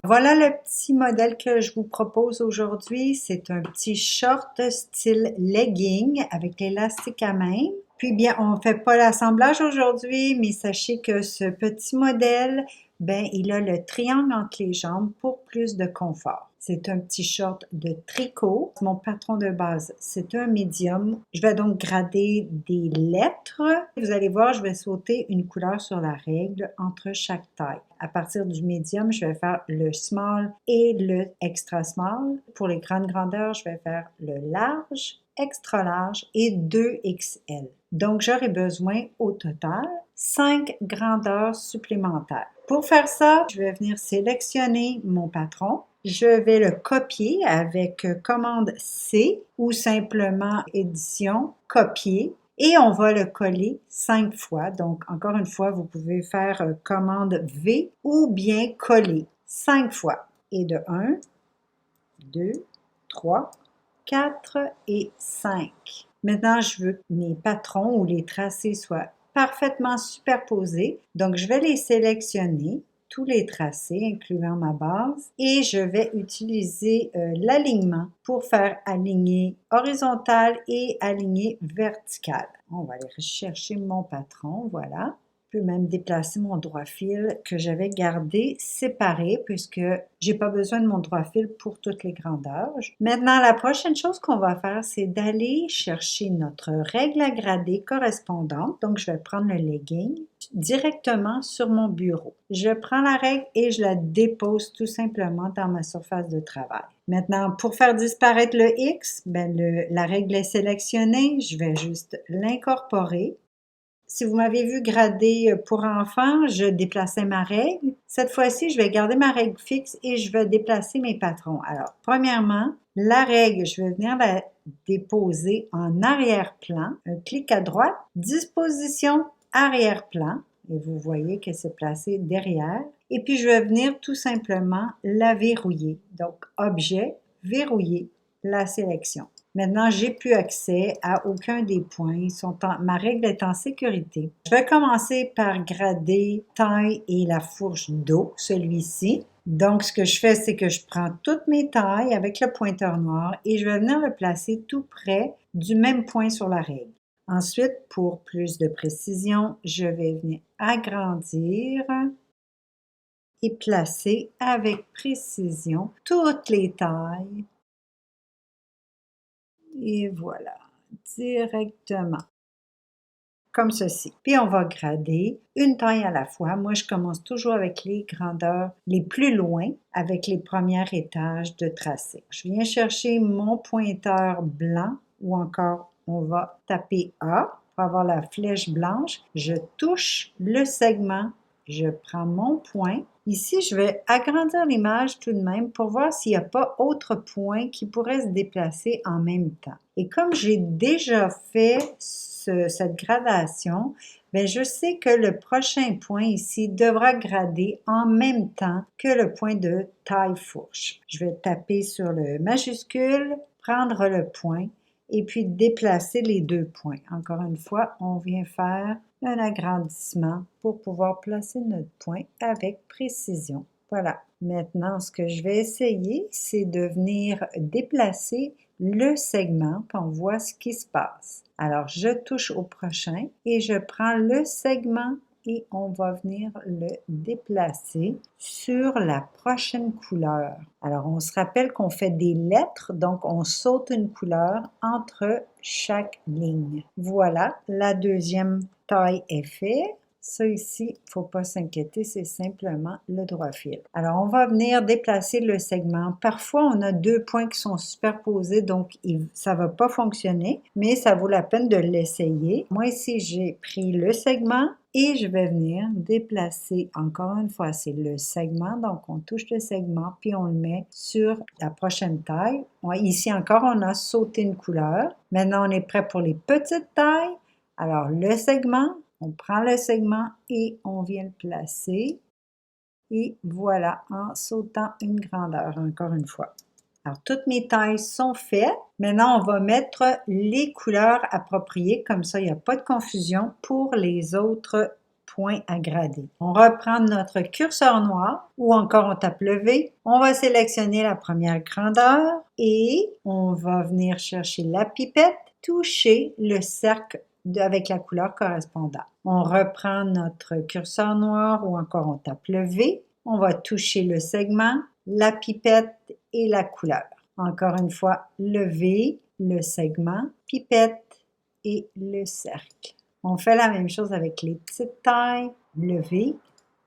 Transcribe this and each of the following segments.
Voilà le petit modèle que je vous propose aujourd'hui. C'est un petit short style legging avec l'élastique à main. Puis bien, on ne fait pas l'assemblage aujourd'hui, mais sachez que ce petit modèle, ben, il a le triangle entre les jambes pour plus de confort. C'est un petit short de tricot. Mon patron de base, c'est un médium. Je vais donc grader des lettres. Vous allez voir, je vais sauter une couleur sur la règle entre chaque taille. À partir du médium, je vais faire le small et le extra small. Pour les grandes grandeurs, je vais faire le large, extra large et 2XL. Donc, j'aurai besoin au total 5 grandeurs supplémentaires. Pour faire ça, je vais venir sélectionner mon patron. Je vais le copier avec commande C ou simplement édition, copier. Et on va le coller 5 fois. Donc, encore une fois, vous pouvez faire commande V ou bien coller 5 fois. Et de 1, 2, 3, 4 et 5. Maintenant, je veux que mes patrons ou les tracés soient parfaitement superposés. Donc, je vais les sélectionner, tous les tracés, incluant ma base, et je vais utiliser l'alignement pour faire aligner horizontal et aligner vertical. On va aller rechercher mon patron, voilà. Je peux même déplacer mon droit fil que j'avais gardé séparé puisque j'ai pas besoin de mon droit fil pour toutes les grandeurs. Maintenant, la prochaine chose qu'on va faire, c'est d'aller chercher notre règle à grader correspondante. Donc, je vais prendre le legging directement sur mon bureau. Je prends la règle et je la dépose tout simplement dans ma surface de travail. Maintenant, pour faire disparaître le X, la règle est sélectionnée. Je vais juste l'incorporer. Si vous m'avez vu grader pour enfants, je déplaçais ma règle. Cette fois-ci, je vais garder ma règle fixe et je vais déplacer mes patrons. Alors, premièrement, la règle, je vais venir la déposer en arrière-plan. Un clic à droite, disposition arrière-plan. Et vous voyez qu'elle s'est placée derrière. Et puis, je vais venir tout simplement la verrouiller. Donc, objet, verrouiller, la sélection. Maintenant, j'ai plus accès à aucun des points. Ma règle est en sécurité. Je vais commencer par grader taille et la fourche dos, celui-ci. Donc, ce que je fais, c'est que je prends toutes mes tailles avec le pointeur noir et je vais venir le placer tout près du même point sur la règle. Ensuite, pour plus de précision, je vais venir agrandir et placer avec précision toutes les tailles. Et voilà, directement, comme ceci. Puis on va grader une taille à la fois. Moi, je commence toujours avec les grandeurs les plus loin, avec les premiers étages de tracé. Je viens chercher mon pointeur blanc ou encore on va taper A pour avoir la flèche blanche. Je touche le segment, je prends mon point. Ici, je vais agrandir l'image tout de même pour voir s'il n'y a pas autre point qui pourrait se déplacer en même temps. Et comme j'ai déjà fait cette gradation, je sais que le prochain point ici devra grader en même temps que le point de taille fourche. Je vais taper sur le majuscule, prendre le point et puis déplacer les deux points. Encore une fois, on vient faire un agrandissement pour pouvoir placer notre point avec précision. Voilà. Maintenant, ce que je vais essayer, c'est de venir déplacer le segment, puis on voit ce qui se passe. Alors, je touche au prochain et je prends le segment et on va venir le déplacer sur la prochaine couleur. Alors, on se rappelle qu'on fait des lettres, donc on saute une couleur entre chaque ligne. Voilà, la deuxième taille est faite. Ça ici, il ne faut pas s'inquiéter, c'est simplement le droit fil. Alors, on va venir déplacer le segment. Parfois, on a deux points qui sont superposés, donc ça ne va pas fonctionner, mais ça vaut la peine de l'essayer. Moi, ici, j'ai pris le segment et je vais venir déplacer, encore une fois, c'est le segment, donc on touche le segment, puis on le met sur la prochaine taille. Ici encore, on a sauté une couleur. Maintenant, on est prêt pour les petites tailles. Alors, le segment, on prend le segment et on vient le placer. Et voilà, en sautant une grandeur, encore une fois. Alors, toutes mes tailles sont faites. Maintenant, on va mettre les couleurs appropriées. Comme ça, il n'y a pas de confusion pour les autres point à grader. On reprend notre curseur noir ou encore on tape le V. On va sélectionner la première grandeur et on va venir chercher la pipette, toucher le cercle avec la couleur correspondante. On reprend notre curseur noir ou encore on tape le V. On va toucher le segment, la pipette et la couleur. Encore une fois, le V, le segment, pipette et le cercle. On fait la même chose avec les petites tailles, le V,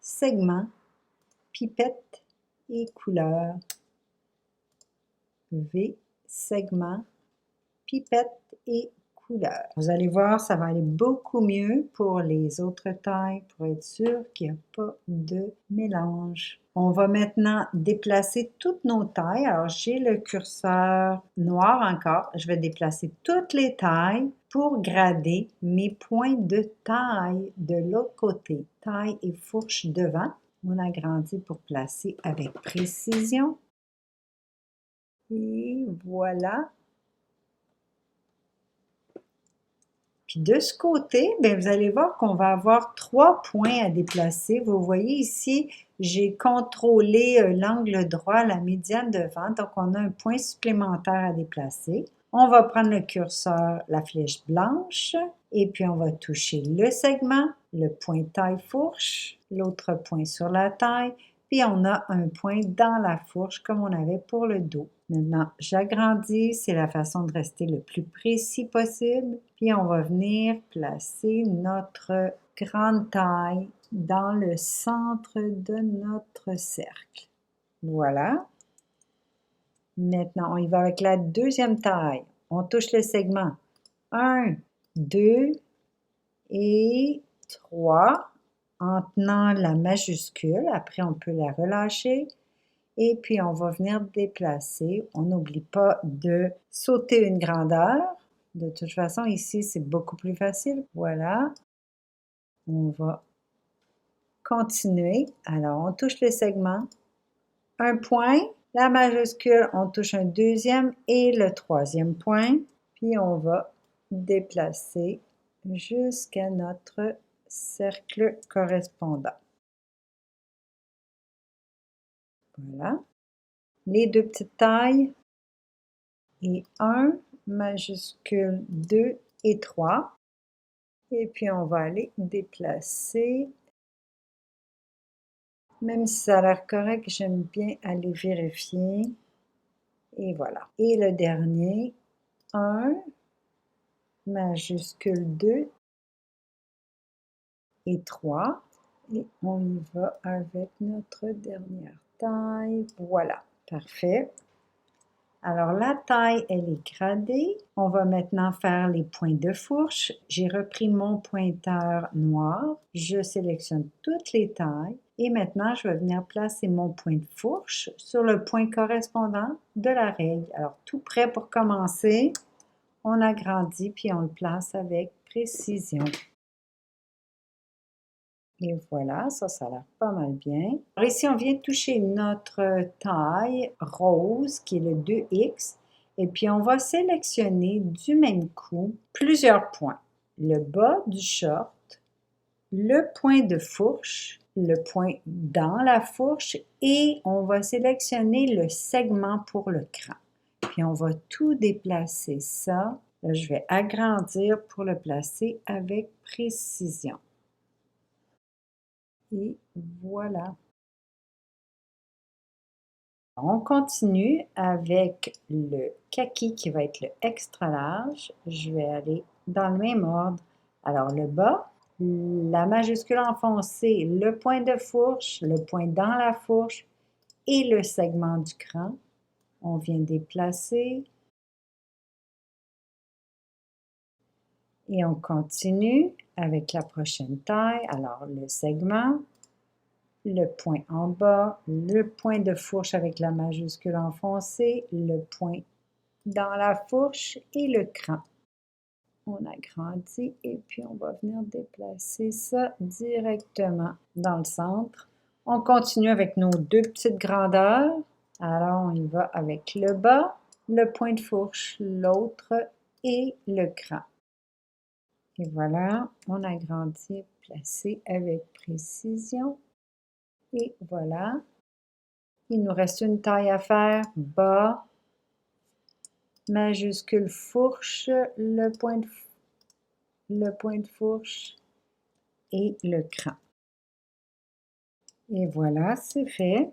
segment, pipette et couleur. V, segment, pipette et couleur. Vous allez voir, ça va aller beaucoup mieux pour les autres tailles pour être sûr qu'il n'y a pas de mélange. On va maintenant déplacer toutes nos tailles. Alors, j'ai le curseur noir encore. Je vais déplacer toutes les tailles pour grader mes points de taille de l'autre côté. Taille et fourche devant. On agrandit pour placer avec précision. Et voilà. Puis de ce côté, bien, vous allez voir qu'on va avoir 3 points à déplacer. Vous voyez ici, j'ai contrôlé l'angle droit, la médiane devant, donc on a un point supplémentaire à déplacer. On va prendre le curseur, la flèche blanche, et puis on va toucher le segment, le point taille-fourche, l'autre point sur la taille, puis on a un point dans la fourche comme on avait pour le dos. Maintenant, j'agrandis, c'est la façon de rester le plus précis possible. Puis on va venir placer notre grande taille dans le centre de notre cercle. Voilà. Maintenant, on y va avec la deuxième taille. On touche le segment 1, 2 et 3 en tenant la majuscule. Après, on peut la relâcher. Et puis, on va venir déplacer. On n'oublie pas de sauter une grandeur. De toute façon, ici, c'est beaucoup plus facile. Voilà. On va continuer. Alors, on touche le segment. Un point. La majuscule, on touche un deuxième et le troisième point. Puis, on va déplacer jusqu'à notre cercle correspondant. Voilà. Les deux petites tailles. Et 1, majuscule 2 et 3. Et puis, on va aller déplacer. Même si ça a l'air correct, j'aime bien aller vérifier. Et voilà. Et le dernier, 1, majuscule 2 et 3. Et on y va avec notre dernière taille. Voilà, parfait. Alors, la taille, elle est gradée. On va maintenant faire les points de fourche. J'ai repris mon pointeur noir. Je sélectionne toutes les tailles. Et maintenant, je vais venir placer mon point de fourche sur le point correspondant de la règle. Alors, tout prêt pour commencer. On agrandit, puis on le place avec précision. Et voilà, ça a l'air pas mal bien. Alors ici, on vient de toucher notre taille rose, qui est le 2X. Et puis, on va sélectionner du même coup plusieurs points. Le bas du short, le point de fourche, le point dans la fourche et on va sélectionner le segment pour le cran. Puis, on va tout déplacer ça. Là, je vais agrandir pour le placer avec précision. Et voilà. On continue avec le kaki qui va être le extra large. Je vais aller dans le même ordre. Alors, le bas, la majuscule enfoncée, le point de fourche, le point dans la fourche et le segment du cran. On vient déplacer. Et on continue avec la prochaine taille. Alors, le segment, le point en bas, le point de fourche avec la majuscule enfoncée, le point dans la fourche et le cran. On agrandit et puis on va venir déplacer ça directement dans le centre. On continue avec nos deux petites grandeurs. Alors, on y va avec le bas, le point de fourche, l'autre et le cran. Et voilà, on agrandit, placé avec précision. Et voilà. Il nous reste une taille à faire, bas, majuscule fourche, le point de fourche et le cran. Et voilà, c'est fait.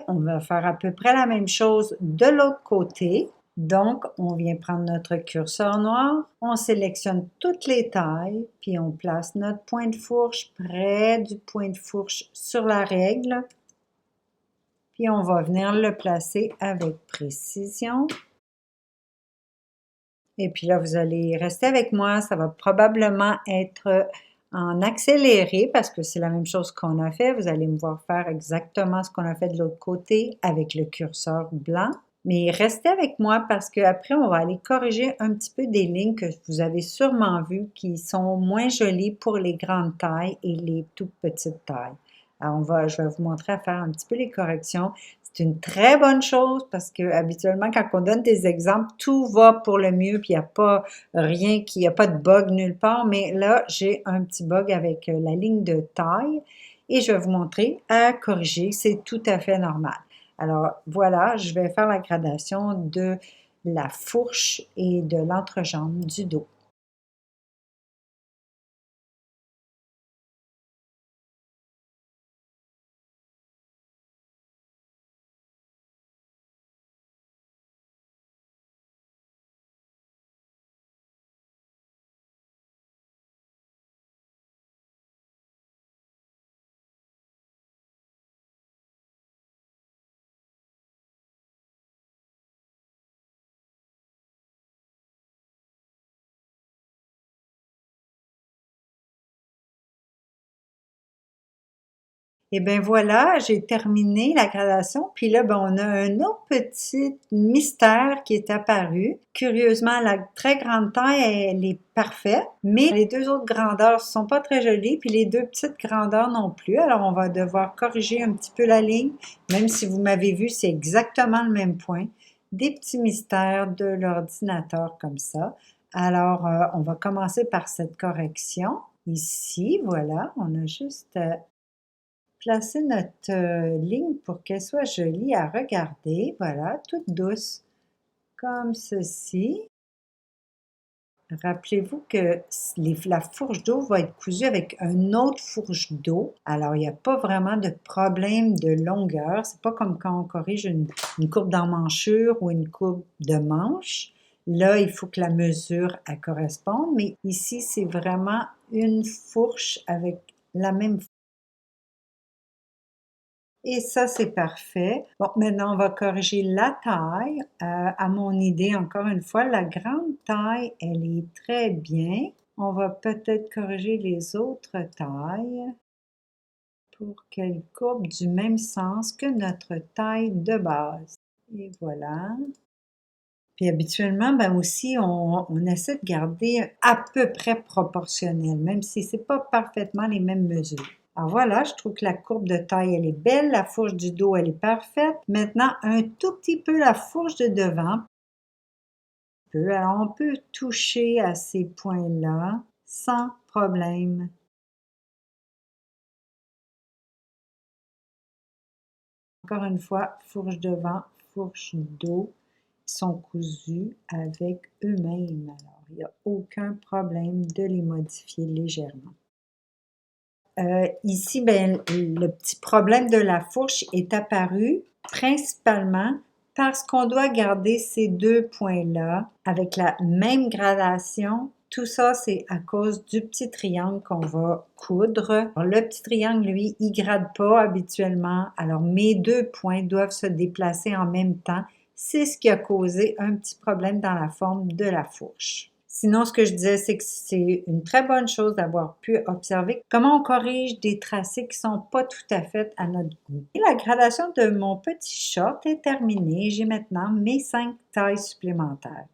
On va faire à peu près la même chose de l'autre côté. Donc, on vient prendre notre curseur noir, on sélectionne toutes les tailles, puis on place notre point de fourche près du point de fourche sur la règle. Puis on va venir le placer avec précision. Et puis là, vous allez rester avec moi. Ça va probablement être en accéléré parce que c'est la même chose qu'on a fait. Vous allez me voir faire exactement ce qu'on a fait de l'autre côté avec le curseur blanc. Mais restez avec moi parce qu'après, on va aller corriger un petit peu des lignes que vous avez sûrement vues qui sont moins jolies pour les grandes tailles et les toutes petites tailles. Alors, je vais vous montrer à faire un petit peu les corrections. C'est une très bonne chose parce que habituellement, quand on donne des exemples, tout va pour le mieux, puis il n'y a pas rien, il n'y a pas de bug nulle part. Mais là, j'ai un petit bug avec la ligne de taille et je vais vous montrer à corriger. C'est tout à fait normal. Alors voilà, je vais faire la gradation de la fourche et de l'entrejambe du dos. Et bien voilà, j'ai terminé la gradation. Puis là, ben, on a un autre petit mystère qui est apparu. Curieusement, la très grande taille, elle est parfaite, mais les deux autres grandeurs ne sont pas très jolies, puis les deux petites grandeurs non plus. Alors, on va devoir corriger un petit peu la ligne, même si vous m'avez vu, c'est exactement le même point. Des petits mystères de l'ordinateur comme ça. Alors, on va commencer par cette correction. Ici, voilà, on a juste placer notre ligne pour qu'elle soit jolie à regarder. Voilà, toute douce, comme ceci. Rappelez-vous que la fourche d'eau va être cousue avec une autre fourche d'eau. Alors, il n'y a pas vraiment de problème de longueur. C'est pas comme quand on corrige une courbe d'emmanchure ou une courbe de manche. Là, il faut que la mesure elle corresponde, mais ici, c'est vraiment une fourche avec la même forme. Et ça, c'est parfait. Bon, maintenant, on va corriger la taille. À mon idée, encore une fois, la grande taille, elle est très bien. On va peut-être corriger les autres tailles pour qu'elles courbent du même sens que notre taille de base. Et voilà. Puis habituellement, ben aussi, on essaie de garder à peu près proportionnel, même si c'est pas parfaitement les mêmes mesures. Alors voilà, je trouve que la courbe de taille, elle est belle. La fourche du dos, elle est parfaite. Maintenant, un tout petit peu la fourche de devant. Alors, on peut toucher à ces points-là sans problème. Encore une fois, fourche devant, fourche dos sont cousus avec eux-mêmes. Alors, il n'y a aucun problème de les modifier légèrement. Ici, ben, le petit problème de la fourche est apparu principalement parce qu'on doit garder ces deux points-là avec la même gradation. Tout ça, c'est à cause du petit triangle qu'on va coudre. Alors, le petit triangle, lui, il ne grade pas habituellement. Alors, mes deux points doivent se déplacer en même temps. C'est ce qui a causé un petit problème dans la forme de la fourche. Sinon, ce que je disais, c'est que c'est une très bonne chose d'avoir pu observer comment on corrige des tracés qui ne sont pas tout à fait à notre goût. Et la gradation de mon petit short est terminée. J'ai maintenant mes 5 tailles supplémentaires.